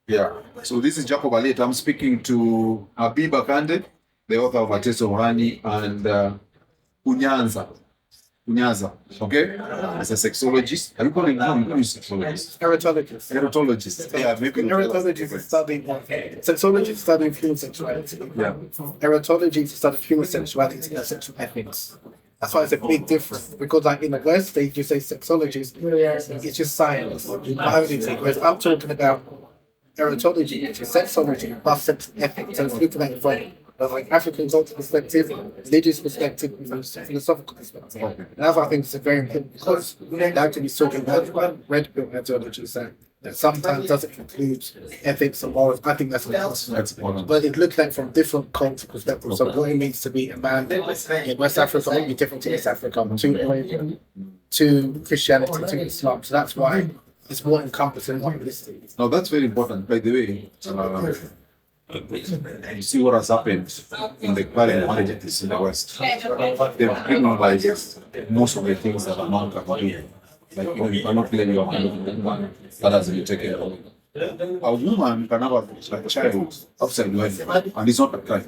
Yeah. So this is Jacob Aliet. I'm speaking to Habeeb Akande, the author of A Taste of Honey, and Unyanza. Unyaza. Okay? As a sexologist. Are you calling him? No, sexologist. Erotologist. Erotologist. Yeah, maybe. Erotologist is studying sexology is studying human sexuality. Yeah. Erotology is studying human sexuality and sexual ethics. That's why it's a big difference. Because like in the West, they just say sexologist, it's just science, biology. Whereas I'm talking about erotology, which is sexology, plus sex ethics. So it's looking at it from like African cultural perspective, religious perspective, philosophical perspective. And that's why I think it's very important because actually is talking about red pill methodology that sometimes doesn't include ethics or morals. I think that's important. But it looks like from different cultural perspectives. So what it means to be a man in West Africa may be different to East Africa, to Christianity, to Islam. So that's why it's more encompassing than holistic. Now that's very important. By the way, you see what has happened in the current marriages in the West. They've criminalized most of the things that a man can do. Like, you cannot claim your woman that has been taken away. A woman can have a child outside wedlock, and it's not a crime.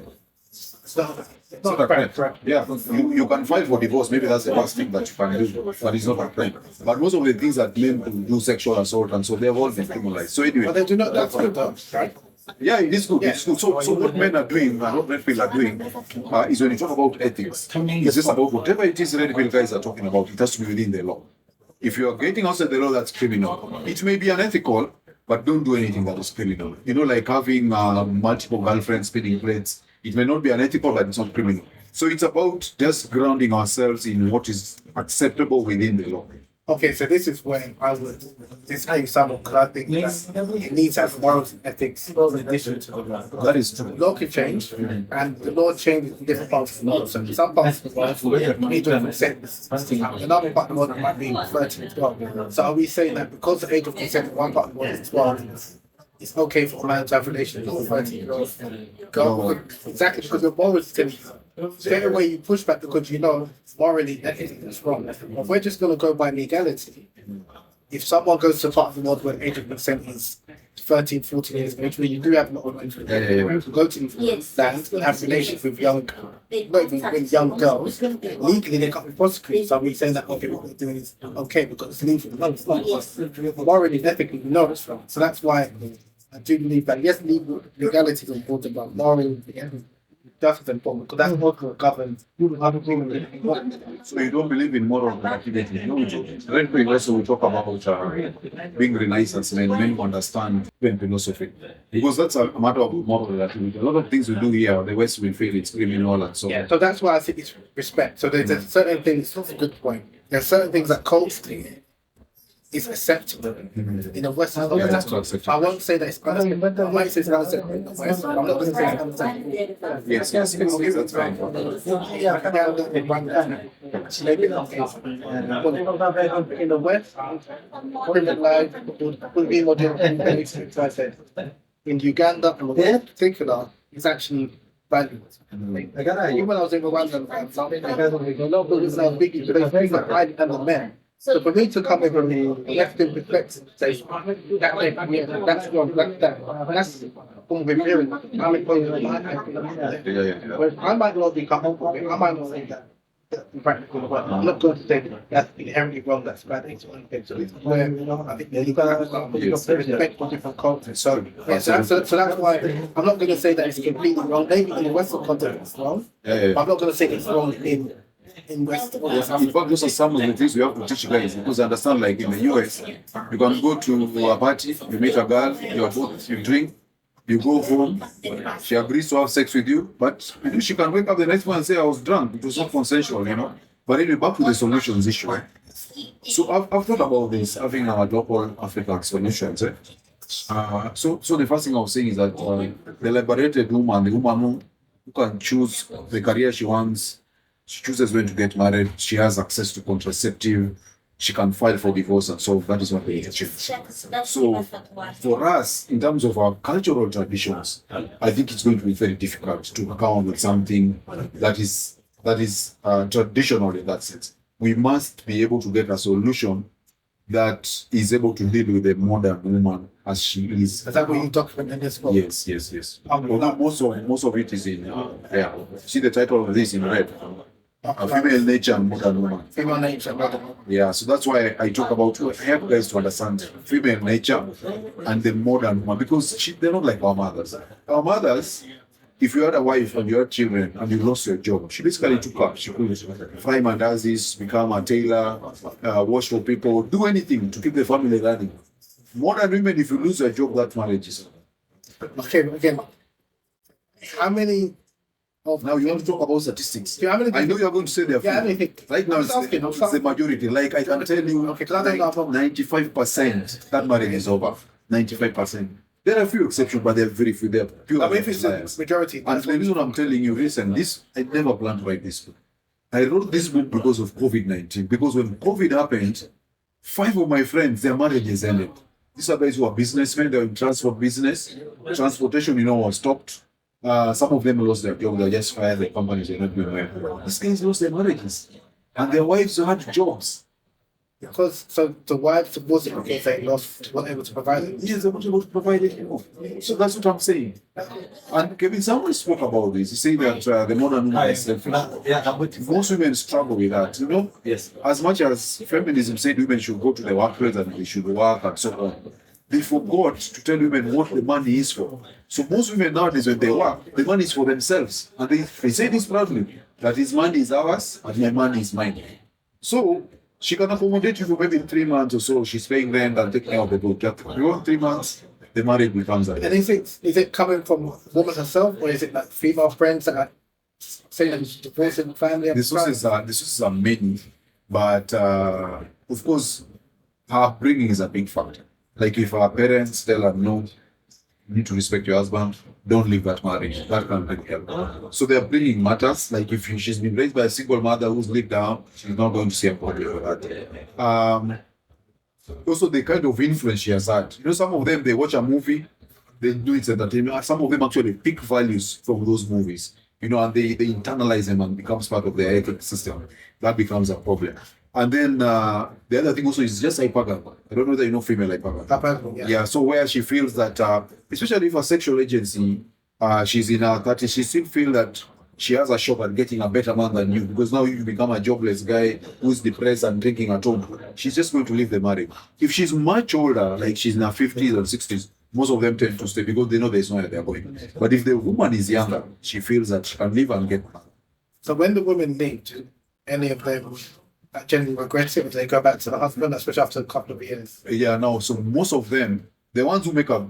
It's not a crime. Yeah, you can file for divorce. Maybe that's the worst thing that you can do, but it's not a crime. But most of the things that men do sexual assault and so they've all been criminalized. So anyway, but they do not. That's good though, right? Yeah, it is good. Yeah. It's good. So what men are doing and what red pill are doing is when you talk about ethics, it's just about whatever it is red pill guys are talking about, it has to be within the law. If you are getting outside the law, that's criminal. It may be unethical, but don't do anything that is criminal. You know, like having multiple girlfriends, spinning plates. It may not be unethical, but it's not criminal. So it's about just grounding ourselves in what is acceptable within the law. Okay, so this is when I would disagree some because I think that it needs to have morals and ethics in addition to the law. That is true. The law can change, and the law changes in different parts of the law. So some parts of the law need to consent. Another part of the law might be 13 to 12. So are we saying that because the age of consent in one part of the law is 12, it's okay for a man to have relations with a 13-year-old girl? Exactly, because your morals tell you. Straight away you push back because you know morally everything's wrong. If we're just going to go by legality, if someone goes to a part of the world where the age of consent is 13, 14 years of age, where you do have a lot of people go to land and have relations with young girls, legally they can't be prosecuted. So we're saying that okay, what they're doing is okay because it's legal. No, it's not. Morally, ethically, we know it's wrong. So that's why I do believe that yes, legality is important, but morally, that's important because that's what will govern other things. So you don't believe in moral relativity? No, red pill also we talk about being Renaissance men who understand even philosophy, because that's a matter of moral relativity. A lot of things we do here, the West will feel it's criminal and so on. Yeah, so that's why I think it's respect. So there's certain things. That's a good point. There's certain things that culturally is acceptable in the West. I won't say that it's unacceptable. I might say it's unacceptable in the West. I'm not going to say it's unacceptable. Yes, that's fine. In the West, would be more different. I said in Uganda in particular, it's actually valued. Even when I was in Rwanda, a lot of people say big, but they think that I and the men. So for me to come in from the Western perspective and say, that's wrong, that's from the mirror, I'm I might not be comfortable with it, I might not say that in practical, but I'm not going to say that's inherently wrong, that's bad, it's one thing. So it's where I think you've got to respect for different cultures. So that's why I'm not going to say that it's completely wrong. Maybe in the Western context it's wrong, but I'm not going to say it's wrong in West. Yes, in fact, those are some of the things we have to teach guys because I understand, like in the US, you can go to a party, you meet a girl, you drink, you go home, she agrees to have sex with you, but she can wake up the next morning and say, I was drunk, it was not consensual, you know. But anyway, back to the solutions issue. So I've thought about this, having our local African solutions. So the first thing I was saying is that the liberated woman, the woman who can choose the career she wants, she chooses when to get married, she has access to contraceptive, she can file for divorce, and so that is what we achieve. So for us, in terms of our cultural traditions, I think it's going to be very difficult to come with something that is traditional in that sense. We must be able to get a solution that is able to deal with a modern woman as she is. Is that what you document in this book? Yes. Although most of it is in see the title of this in red. Female nature and modern woman. Female nature, modern woman. Yeah, so that's why I talk about help guys to understand female nature and the modern woman, because they're not like our mothers. Our mothers, if you had a wife and you had children and you lost your job, she basically took up. She could fry mandazis, become a tailor, wash for people, do anything to keep the family running. Modern women, if you lose your job, that marriage is. Okay, again, how many of Now you want to talk about statistics. Yeah, I know you're going to say they're Yeah, I mean, right now it's the majority. Like I can tell you, Okay, 'cause I don't know about- 95% that marriage is over. 95%. There are a few exceptions, but they're very few. They're pure I mean, if it's the outliers. majority, And the reason I'm telling you, listen, this I never planned to write this book. I wrote this book because of COVID-19. Because when COVID happened, 5 of my friends, their marriages ended. These are guys who are businessmen, they're in transport business. Transportation, was stopped. Some of them lost their job, they just fired the companies, they're not doing well. These guys lost their marriages. And their wives had jobs. because so the wives wasn't because they lost, weren't able to provide it. Yes, they weren't able to provide it anymore. So that's what I'm saying. And Kevin, someone spoke about this. He said that the modern woman is selfish. Most women struggle with that. Yes. As much as feminism said women should go to the workplace and they should work and so on, they forgot to tell women what the money is for. So most women nowadays, when they work, the money is for themselves. And they say this proudly, that his money is ours and my money is mine. So she can accommodate you for maybe 3 months or so. She's paying rent and taking care of the book. Beyond 3 months, the marriage becomes a... And is it coming from the woman herself, or is it like female friends that are saying that she's divorcing the family? The sources are many, but of course, her upbringing is a big factor. Like if her parents tell her, no, you need to respect your husband, don't leave that marriage. That can really help. So the upbringing matters. Like if she's been raised by a single mother who's lived down, she's not going to see a problem with that. Also, the kind of influence she has had. Some of them, they watch a movie, they do it entertainment. Some of them actually pick values from those movies, and they internalize them and becomes part of their ethic system. That becomes a problem. And then the other thing also is just hypergamy. I don't know whether you know female hypergamy. Yeah, so where she feels that, especially if her sexual agency, she's in her 30s, she still feels that she has a shot at getting a better man than you, because now you become a jobless guy who's depressed and drinking at home. She's just going to leave the marriage. If she's much older, like she's in her 50s and 60s, most of them tend to stay because they know there's nowhere they're going. But if the woman is younger, she feels that she can leave and get married. So when the women leave, do any of them generally regret it if they go back to the husband, especially after a couple of years? Yeah, no. So most of them, the ones who make a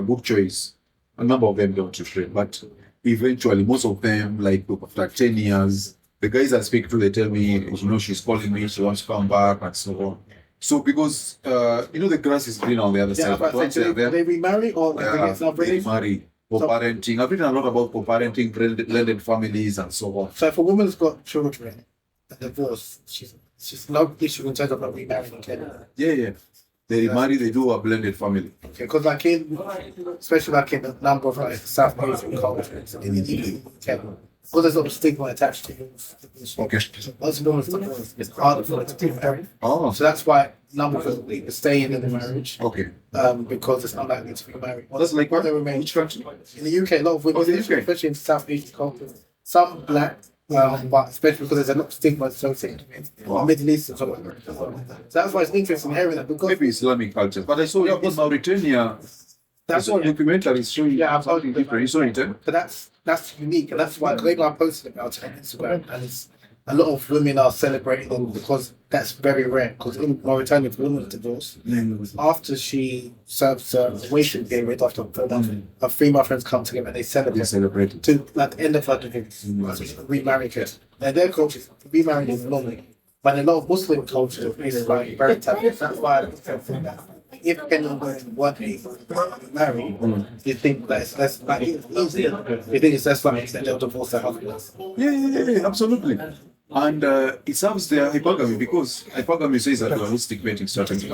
good choice, a number of them don't regret, but eventually most of them, like after 10 years, the guys I speak to, they tell me, she's calling me, she wants to come back and so on. So because, the grass is green on the other side. But once they're there, they remarry or they marry. Co-parenting. I've written a lot about co-parenting, blended families and so on. So if a woman's got children and divorced, she's no issue in terms of not remarrying again. Yeah. They remarry, they do a blended family. Okay, because especially in a number of South Asian cultures, in the UK, because there's a lot of stigma attached to it. Okay. Most women's divorced, it's harder for them to be married. Oh. So that's why a number of them leave staying in the marriage. Okay. Because it's unlikely to be married. That's like what? They remain. Which country? In the UK, a lot of women, especially in South Asian cultures, some black, but especially because there's a lot of stigma associated with it. Middle East and so on. So that's why it's interesting hearing that, because Maybe Islamic culture. But I saw in Mauritania, that's what what. documentary is showing Absolutely different. You saw it, eh? But that's unique, and that's why I posted about it on Instagram, and it's a lot of women are celebrating them because that's very rare. Because in Mauritania, if a woman is divorced, after she serves a waiting period, after her female friends come together and they celebrate to like the end of her divorce, remarry her. And their culture, remarrying is normal, but in a lot of Muslim cultures, it's like very taboo. That's why if anyone weren't married, you think that it's less like easier. You think it's less likely that they'll divorce their husbands. Yeah, absolutely. And it serves their hypergamy, because hypergamy says that holistic mating strategy.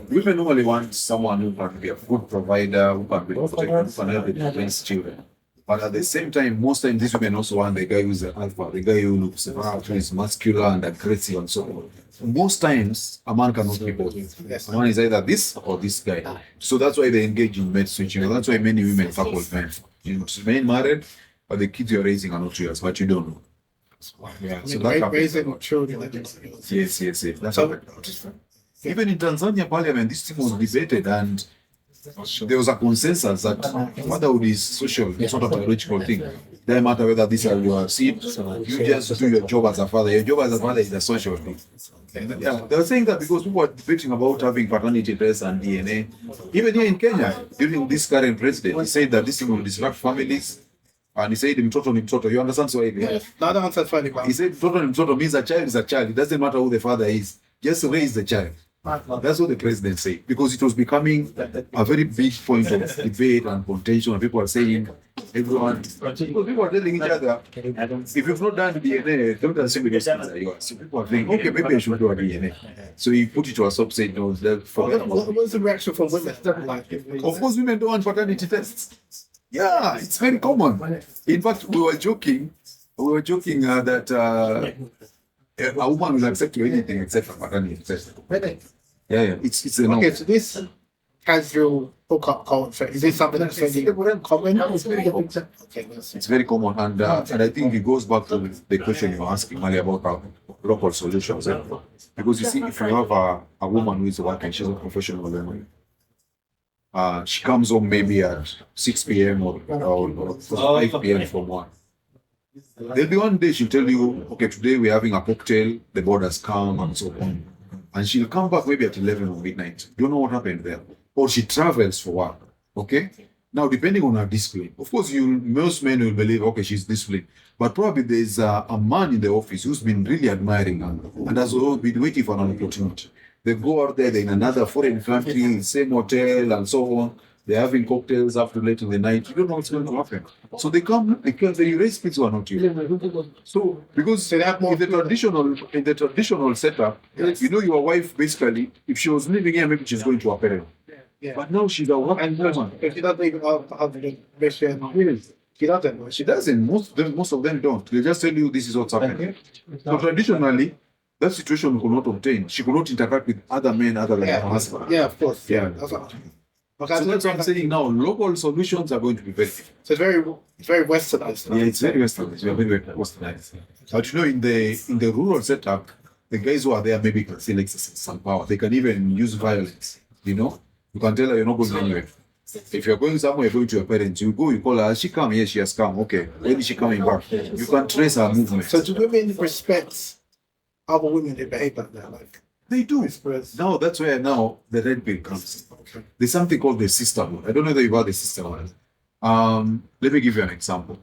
Women normally want someone who can be a good provider, who can be protected, who can help them raise children. But at the same time, most times these women also want the guy who's the alpha, the guy who looks who is muscular and aggressive and so on. Most times, a man cannot be both. Yes. A man is either this or this guy. So that's why they engage in med switching. That's why many women fuck with men. You know, remain married, but the kids you're raising are not yours, but you don't know. Yeah, so that happens. Raising children. Yes. That's even in Tanzania Parliament, this thing was debated, and there was a consensus that motherhood is social, it's not a biological thing. It doesn't matter whether these are your seeds, you just do your job as a father. Your job as a father is a social thing. Yeah, they were saying that because people were debating about having paternity tests and DNA. Even here in Kenya, during this current president, he said that this thing will disrupt families. And he said, mtoto. You understand Swahili? Yes. No, that's funny. He said, mtoto means a child is a child. It doesn't matter who the father is. Just raise the child. That's what the president said. Because it was becoming a very big point of debate and contention. And people are saying, people are telling each other, if you've not done DNA, don't assume it is yours. So people are thinking, okay, maybe I should do a DNA. So he put it to a sub saying, no, forget about it. What was the reaction from women? Of course, women don't want paternity tests. Yeah, it's very common. In fact, we were joking that a woman will accept you anything except for paternity test. Really? Yeah. It's a no. Okay, so this casual hookup culture, is this something that's very common? Okay, It's very common, and I think it goes back to the question you were asking earlier about local solutions. Because you see, if you have a woman who is working, she's a professional woman. She comes home maybe at 6 p.m. or 5 p.m. from work. There'll be one day she'll tell you, okay, today we're having a cocktail, the board has come and so on. And she'll come back maybe at 11 or midnight. Don't know what happened there. Or she travels for work, okay? Now, depending on her discipline, of course, most men will believe, okay, she's disciplined. But probably there's a man in the office who's been really admiring her and has been waiting for an opportunity. They go out there, they're in another foreign country, same hotel and so on. They're having cocktails after late in the night. You don't know what's going to happen. So they come, they raise kids who are not you. So, because in the traditional setup, you know, your wife basically, if she was living here, maybe she's going to her parents. Yeah. But now she's a working woman. If she doesn't even have the mission, she doesn't. She doesn't. Most of them don't. They just tell you this is what's happening. So traditionally, that situation could not obtain. She could not interact with other men other than her husband. Yeah, of course. Yeah. That's what, So that's what I'm saying now. Local solutions are going to be very different. So it's very westernized. Yeah, it's very westernized. We are very westernized. But you know, in the rural setup, the guys who are there maybe can still exercise some power. They can even use violence. You know, you can tell her you're not going anywhere. If you're going somewhere, you're going to your parents, you go, you call her, has she come? Yes, she has come. Okay, when is she coming back? You can trace her movement. So do women respect other women that behave like that? Like they do. Now that's where now the red pill comes. Okay. There's something called the sisterhood. I don't know whether you've heard the sisterhood. Let me give you an example.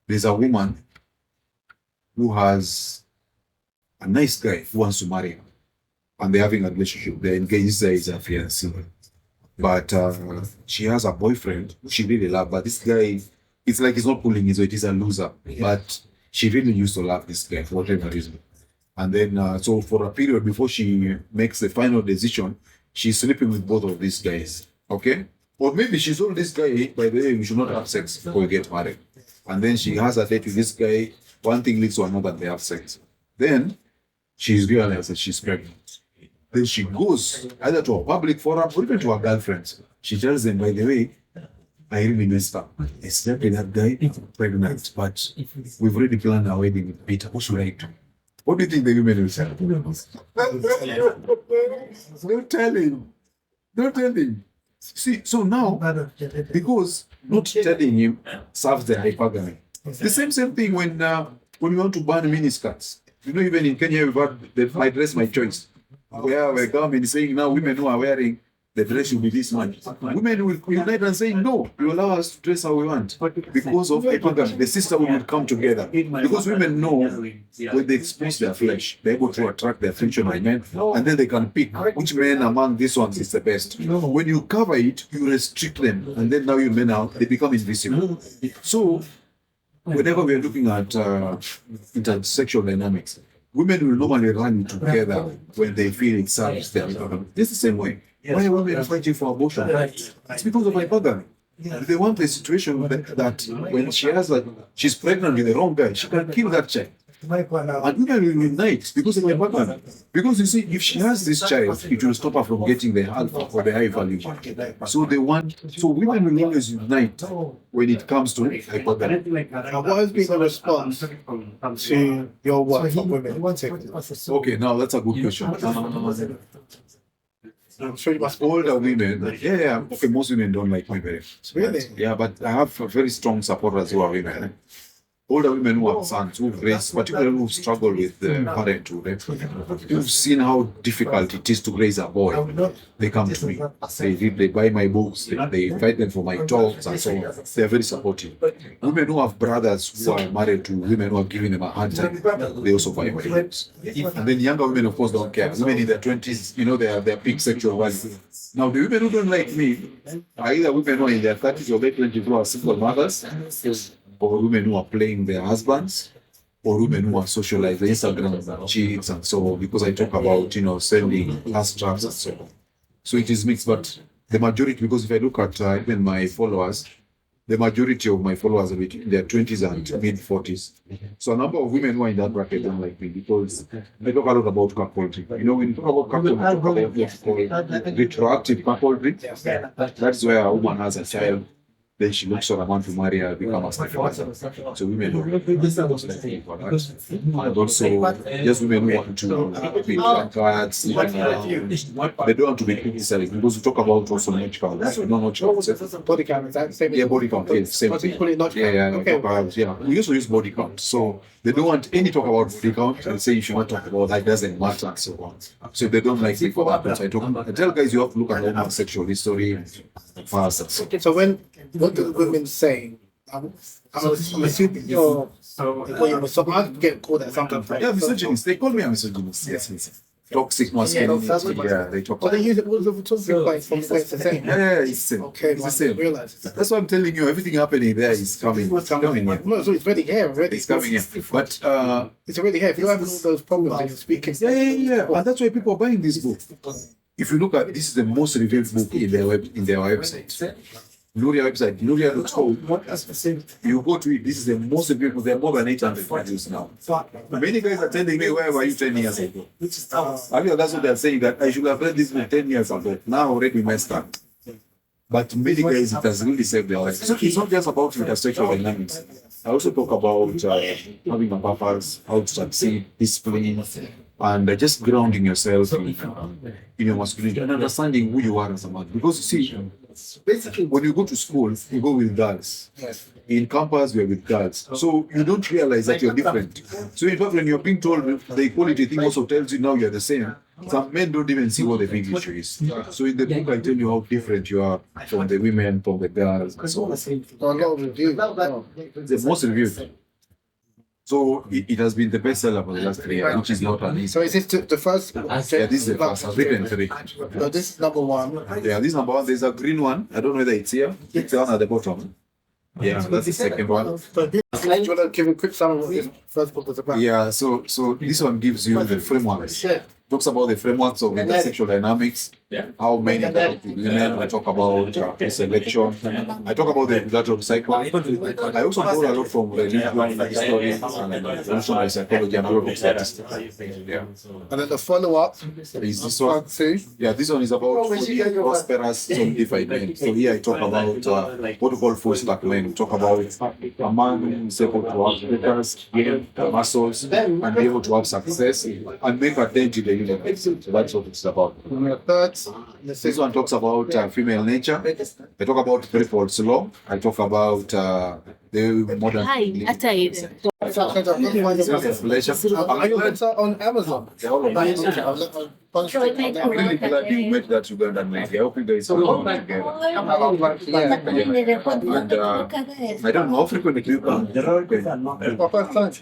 There's a woman who has a nice guy who wants to marry her, and they're having a relationship. They're engaged as a fiancé. But she has a boyfriend who she really loves. But this guy, it's like he's not pulling his weight. He's a loser. Yeah. But she really used to love this guy for whatever reason. And then, so for a period before she makes the final decision, she's sleeping with both of these guys. Okay? Or maybe she told this guy, hey, by the way, we should not have sex before we get married. And then she has a date with this guy. One thing leads to another, and they have sex. Then she's realized that she's pregnant. Then she goes either to a public forum or even to her girlfriends. She tells them, by the way, I really messed up. I slept with that guy, pregnant, but we've already planned our wedding with Peter. What should I do? What do you think the women will say? Don't tell him. Don't tell him. See, so now, because not telling him serves the hypergamy. The same thing when we want to ban miniskirts. You know, even in Kenya, we've had the my dress, my choice. Where the government is saying now women who are wearing the dress should be this much. Women will unite and say, no, you allow us to dress how we want. Because of hypergamy, the sisterhood will come together. Because women know when they expose their flesh, they're able to attract the attention of men, and then they can pick which men among these ones is the best. When you cover it, you restrict them, and then now you men out, they become invisible. So, whenever we are looking at intersexual dynamics, women will normally run together when they feel it serves them. It's the same way. Why are women fighting for abortion? It's because of hypergamy. They want a situation that when she has she's pregnant with the wrong guy, she can kill that child. And women will unite because of my partner. Because you see, if she has this child, it will stop her from getting the alpha or the high value. So women will always unite when it comes to hypergamy. What has been the response to your work for women? Okay, now that's a good question. I'm sure you must be Older women, okay, most women don't like me very much. Really? Yeah, but I have very strong supporters who are women. Older women who have sons, who've raised, particularly who struggle with parenthood, who've seen how difficult it is to raise a boy. They come to me. They buy my books, they invite them for my talks and so on. They're very supportive. Women who have brothers who are married to women who are giving them a hard time, they also buy my books. And then younger women, of course, don't care. Women in their 20s, their peak sexual value. Now, the women who don't like me are either women who are in their 30s or late 20s who are single mothers, or women who are playing their husbands, or women who are socializing Instagram and cheats and so on, because I talk about, sending last drafts and so on. So it is mixed, but the majority, because if I look at even my followers, the majority of my followers are between their 20s and mid-40s. So a number of women who are in that bracket don't like me because I talk a lot about cuckoldry. When you talk about cuckoldry, we talk about what's called retroactive cuckoldry. That's where a woman has a child, then she looks for a man to marry her, become a stepmother. So women don't like me for that. And also, just women who want to be drunkards, they don't want to be criticized because we talk about also notch count. Notch count. body count. Is that the same? Yeah, body count. Yeah, same thing. Yeah. We used to use body count. So they don't want any talk about body count and say if you want to talk about that doesn't matter and so on. So they don't like me for that. I tell guys you have to look at all sexual history first. So what do women say? I'm assuming you're so I get called that sometimes. Yeah, misogynist. They call me a misogynist. Yes. Toxic masculinity. Yeah, they talk But about they use it all over talking points from the way it's the same. Yeah, it's the same. Okay, It's the same. realize. That's why I'm telling you, everything happening there is coming. It's coming here. No, so it's already here already. It's coming here. But It's already here. If you have all those problems and you're speaking. yeah. And that's why people are buying this book. If you look at this is the most reviewed book in their website. Nuria website, Nuria Bookstore. You go to it, this is the most reviewed book. There are more than 800 reviews now. Many guys are telling me, where were you 10 years ago? I mean, that's what they're saying, that I should have read this book 10 years ago. Now already messed up. But many guys, it has really saved their lives. So it's not just about intersexual dynamics. I also talk about having a purpose, how to succeed, discipline, and just grounding yourself in your masculinity and understanding who you are as a man. Because you see, basically, when you go to school, you go with girls. Yes. In campus, we are with girls. So you don't realize that you're different. So in fact, when you're being told the equality thing also tells you now you're the same. Some men don't even see what the big issue is. So in the book, I tell you how different you are from the women, from the girls, and so on. A lot of reviews. The most reviewed. So it has been the bestseller for the last 3 years, which is not an easy. So is this the first? Yeah, this is the first. I've written 3. No, this is number one. Yeah, this is number 1. There's a green one. I don't know whether it's here. It's the one at the bottom. Yeah, that's the second one. So do you want to give a quick summary of what this first book was about? Yeah, so this one gives you the framework. Talks about the frameworks of intersexual dynamics, how men interact with women. I talk about selection. I talk about the reproductive cycle. I also know a lot from religion, history, and evolutionary psychology and all of statistics. Yeah. And then the follow-up Is this one? two. Yeah, this one is about prosperous, solidified men. So here I talk about what we call full stack men. We talk about a man who is able to have status, gain muscles, and be able to have success and make a dent in the universe. So that's what it's about. And the third. This one talks about female nature. I talk about Prefolds law. I talk about the modern. Pleasure. Are you on Amazon? I'm really glad you met that Ugandan lady. I hope you guys are all together. And I don't know how frequently you come. For first time.